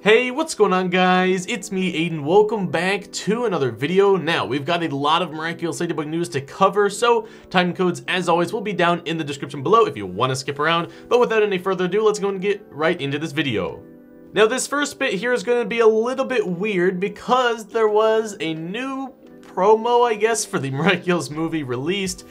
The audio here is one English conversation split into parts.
Hey, what's going on guys? It's me, Aiden. Welcome back to another video. Now, we've got a lot of Miraculous Ladybug news to cover, so timecodes, as always, will be down in the description below if you want to skip around. But without any further ado, let's go and get right into this video. Now, this first bit here is going to be a little bit weird because there was a new promo, I guess, for the Miraculous movie released,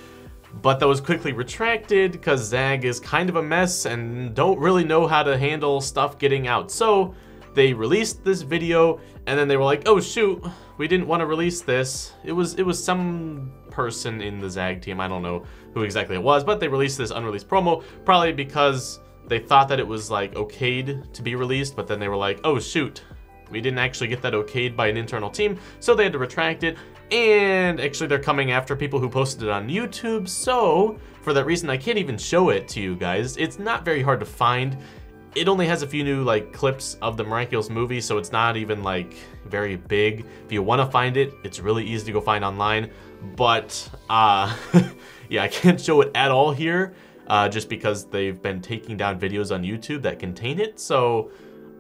but that was quickly retracted because Zag is kind of a mess and don't really know how to handle stuff getting out. So they released this video and then they were like, oh shoot, we didn't want to release this. It was some person in the Zag team, I don't know who exactly it was, but they released this unreleased promo probably because they thought that it was like okayed to be released, but then they were like, oh shoot, we didn't actually get that okayed by an internal team, so they had to retract it. And actually they're coming after people who posted it on YouTube, so for that reason I can't even show it to you guys. It's not very hard to find. It only has a few new like clips of the Miraculous movie, so it's not even like very big. If you want to find it, it's really easy to go find online. But yeah, I can't show it at all here, just because they've been taking down videos on YouTube that contain it. So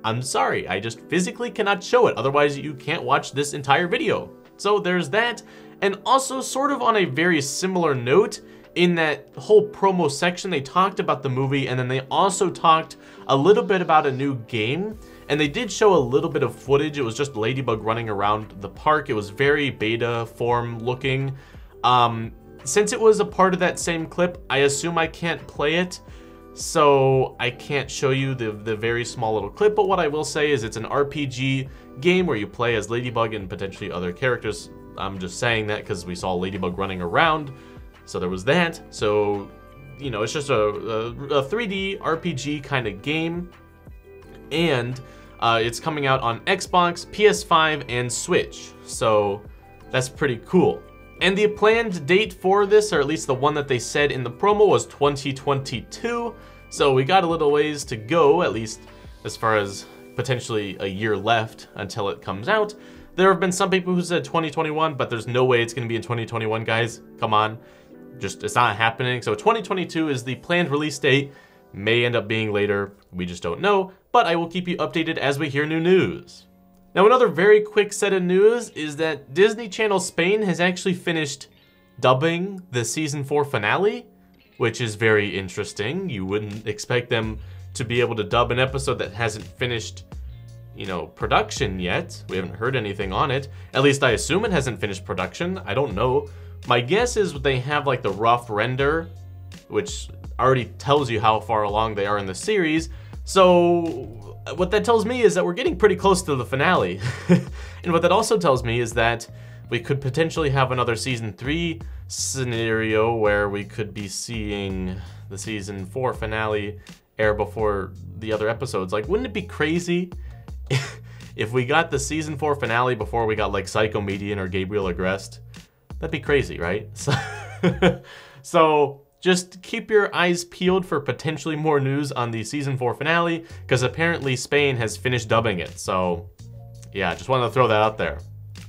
I'm sorry, I just physically cannot show it. Otherwise, you can't watch this entire video. So there's that. And also, sort of on a very similar note, in that whole promo section, they talked about the movie, and then they also talked a little bit about a new game, and they did show a little bit of footage. It was just Ladybug running around the park. It was very beta form looking. Since it was a part of that same clip, I assume I can't play it, so I can't show you the very small little clip, but what I will say is it's an RPG game where you play as Ladybug and potentially other characters. I'm just saying that because we saw Ladybug running around. So there was that. So, you know, it's just a 3D RPG kind of game. And it's coming out on Xbox, PS5, and Switch. So that's pretty cool. And the planned date for this, or at least the one that they said in the promo, was 2022. So we got a little ways to go, at least as far as potentially a year left until it comes out. There have been some people who said 2021, but there's no way it's going to be in 2021, guys. Come on. Just, it's not happening. So 2022 is the planned release date. May end up being later. We just don't know. But I will keep you updated as we hear new news. Now, another very quick set of news is that Disney Channel Spain has actually finished dubbing the season 4 finale, which is very interesting. You wouldn't expect them to be able to dub an episode that hasn't finished, you know, production yet. We haven't heard anything on it. At least I assume it hasn't finished production. I don't know. My guess is they have like the rough render, which already tells you how far along they are in the series. So what that tells me is that we're getting pretty close to the finale. And what that also tells me is that we could potentially have another season 3 scenario where we could be seeing the season 4 finale air before the other episodes. Like, wouldn't it be crazy if we got the season 4 finale before we got like Psychomedian or Gabriel Agreste? That'd be crazy, right? So just keep your eyes peeled for potentially more news on the season 4 finale, because apparently Spain has finished dubbing it. So yeah, just wanted to throw that out there.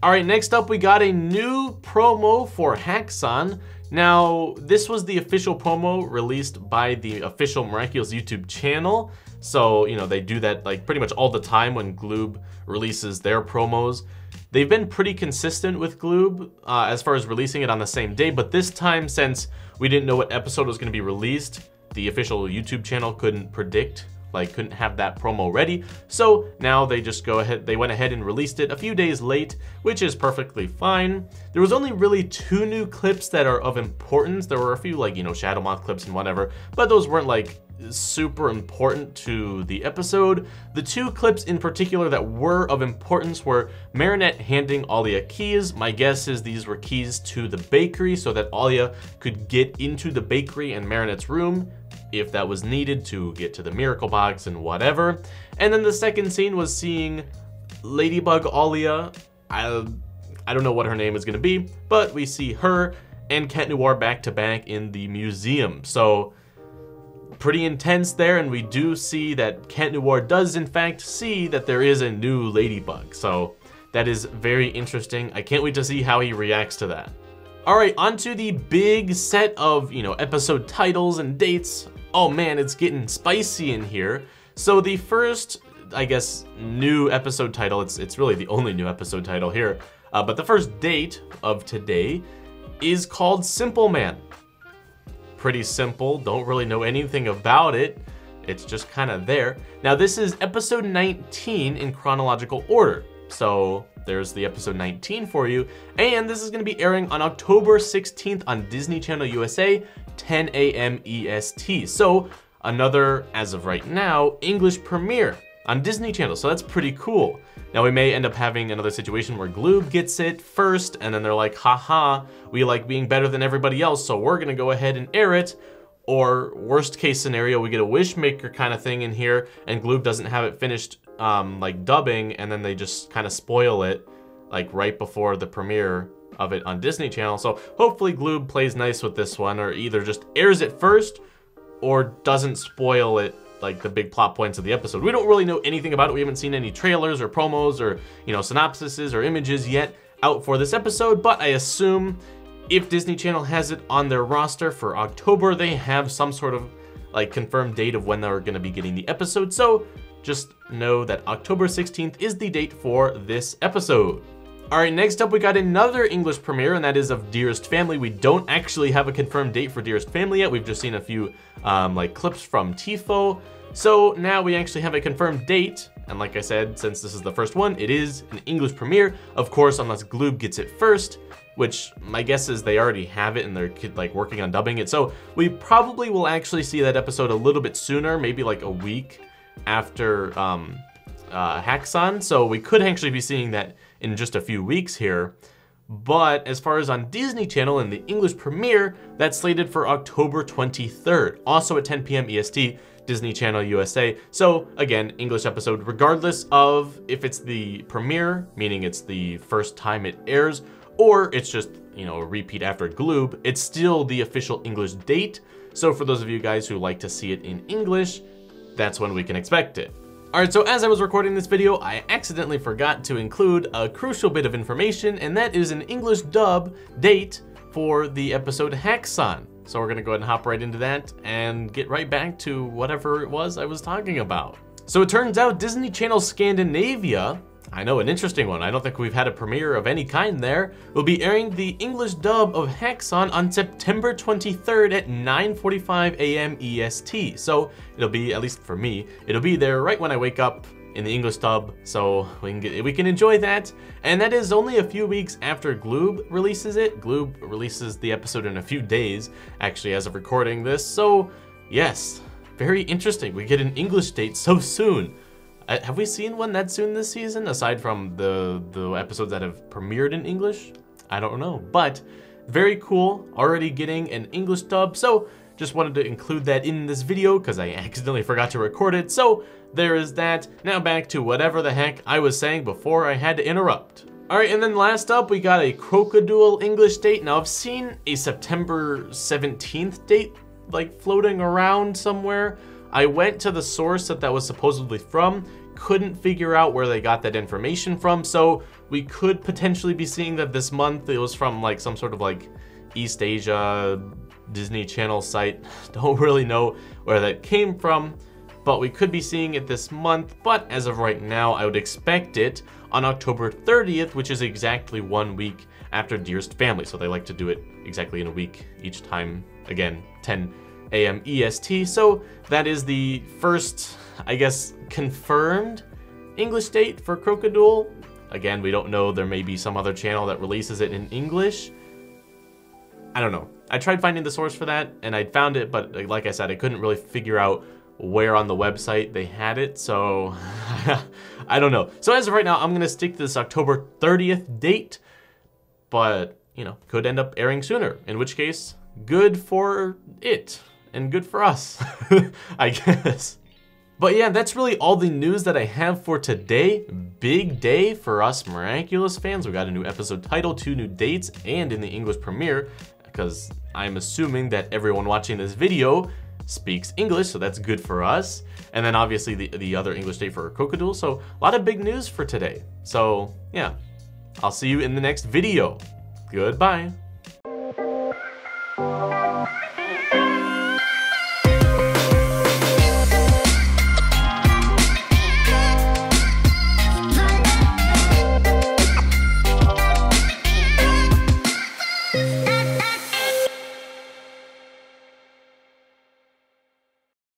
All right, next up we got a new promo for Haxon. Now, this was the official promo released by the official Miraculous YouTube channel. So, you know, they do that like pretty much all the time when Gloob releases their promos. They've been pretty consistent with Gloob as far as releasing it on the same day, but this time, since we didn't know what episode was going to be released, the official YouTube channel couldn't predict, like couldn't have that promo ready. So now they just they went ahead and released it a few days late, which is perfectly fine. There was only really 2 new clips that are of importance. There were a few like, you know, Shadow Moth clips and whatever, but those weren't like super important to the episode. The 2 clips in particular that were of importance were Marinette handing Alia keys. My guess is these were keys to the bakery so that Alia could get into the bakery and Marinette's room if that was needed to get to the miracle box and whatever. And then the second scene was seeing Ladybug Alia. I don't know what her name is going to be, but we see her and Cat Noir back to back in the museum. So pretty intense there, and we do see that Cat Noir does in fact see that there is a new Ladybug. So that is very interesting. I can't wait to see how he reacts to that. All right, onto the big set of, you know, episode titles and dates. Oh man, it's getting spicy in here. So the first I guess, new episode title. It's really the only new episode title here. But the first date of today is called Simpleman. Pretty simple, don't really know anything about it. It's just kind of there. Now this is episode 19 in chronological order. So there's the episode 19 for you. And this is gonna be airing on October 16th on Disney Channel USA, 10 a.m. EST. So another, as of right now, English premiere on Disney Channel. So that's pretty cool. Now we may end up having another situation where Gloob gets it first and then they're like, haha, we like being better than everybody else, so we're gonna go ahead and air it. Or worst case scenario, we get a Wishmaker kind of thing in here and Gloob doesn't have it finished like dubbing, and then they just kind of spoil it like right before the premiere of it on Disney Channel. So hopefully Gloob plays nice with this one, or either just airs it first or doesn't spoil it, like the big plot points of the episode. We don't really know anything about it. We haven't seen any trailers or promos or, you know, synopsises or images yet out for this episode, but I assume if Disney Channel has it on their roster for October, they have some sort of like confirmed date of when they're gonna be getting the episode. So just know that October 16th is the date for this episode. All right, next up we got another English premiere, and that is of Dearest Family. We don't actually have a confirmed date for Dearest Family yet. We've just seen a few like clips from Tifo. So now we actually have a confirmed date. And like I said, since this is the first one, it is an English premiere. Of course, unless Gloob gets it first, which my guess is they already have it and they're like working on dubbing it. So we probably will actually see that episode a little bit sooner, maybe like a week after Haxon. So we could actually be seeing that in just a few weeks here. But as far as on Disney Channel and the English premiere, that's slated for October 23rd, also at 10 p.m. EST, Disney Channel USA. So again, English episode, regardless of if it's the premiere, meaning it's the first time it airs, or it's just, you know, a repeat after Gloob, it's still the official English date. So for those of you guys who like to see it in English, that's when we can expect it. All right, so as I was recording this video, I accidentally forgot to include a crucial bit of information, and that is an English dub date for the episode Haxon. So we're gonna go ahead and hop right into that and get right back to whatever it was I was talking about. So it turns out Disney Channel Scandinavia, I know, an interesting one, I don't think we've had a premiere of any kind there, will be airing the English dub of Haxon on September 23rd at 9:45 a.m. EST. So it'll be, at least for me, it'll be there right when I wake up in the English dub, so we can enjoy that. And that is only a few weeks after Gloob releases it. Gloob releases the episode in a few days, actually, as of recording this. So yes, very interesting. We get an English date so soon. Have we seen one that soon this season, aside from the episodes that have premiered in English? I don't know, but very cool, already getting an English dub. So just wanted to include that in this video because I accidentally forgot to record it. So there is that. Now back to whatever the heck I was saying before I had to interrupt. All right, and then last up, we got a Crocoduel English date. Now I've seen a September 17th date like floating around somewhere. I went to the source that was supposedly from, couldn't figure out where they got that information from, so we could potentially be seeing that this month. It was from like some sort of like East Asia Disney Channel site. Don't really know where that came from, but we could be seeing it this month. But as of right now, I would expect it on October 30th, which is exactly 1 week after Dearest Family. So they like to do it exactly in a week each time. Again, 10 a.m. EST. So that is the first, I guess, confirmed English date for Crocoduel. Again, we don't know. There may be some other channel that releases it in English. I don't know. I tried finding the source for that and I found it, but like I said, I couldn't really figure out where on the website they had it, so I don't know. So as of right now, I'm gonna stick to this October 30th date, but you know, could end up airing sooner, in which case, good for it and good for us, I guess. But yeah, that's really all the news that I have for today. Big day for us Miraculous fans. We got a new episode title, 2 new dates, and in the English premiere, because I'm assuming that everyone watching this video speaks English, so that's good for us. And then obviously the other English date for Crocoduel. So a lot of big news for today. So yeah, I'll see you in the next video. Goodbye.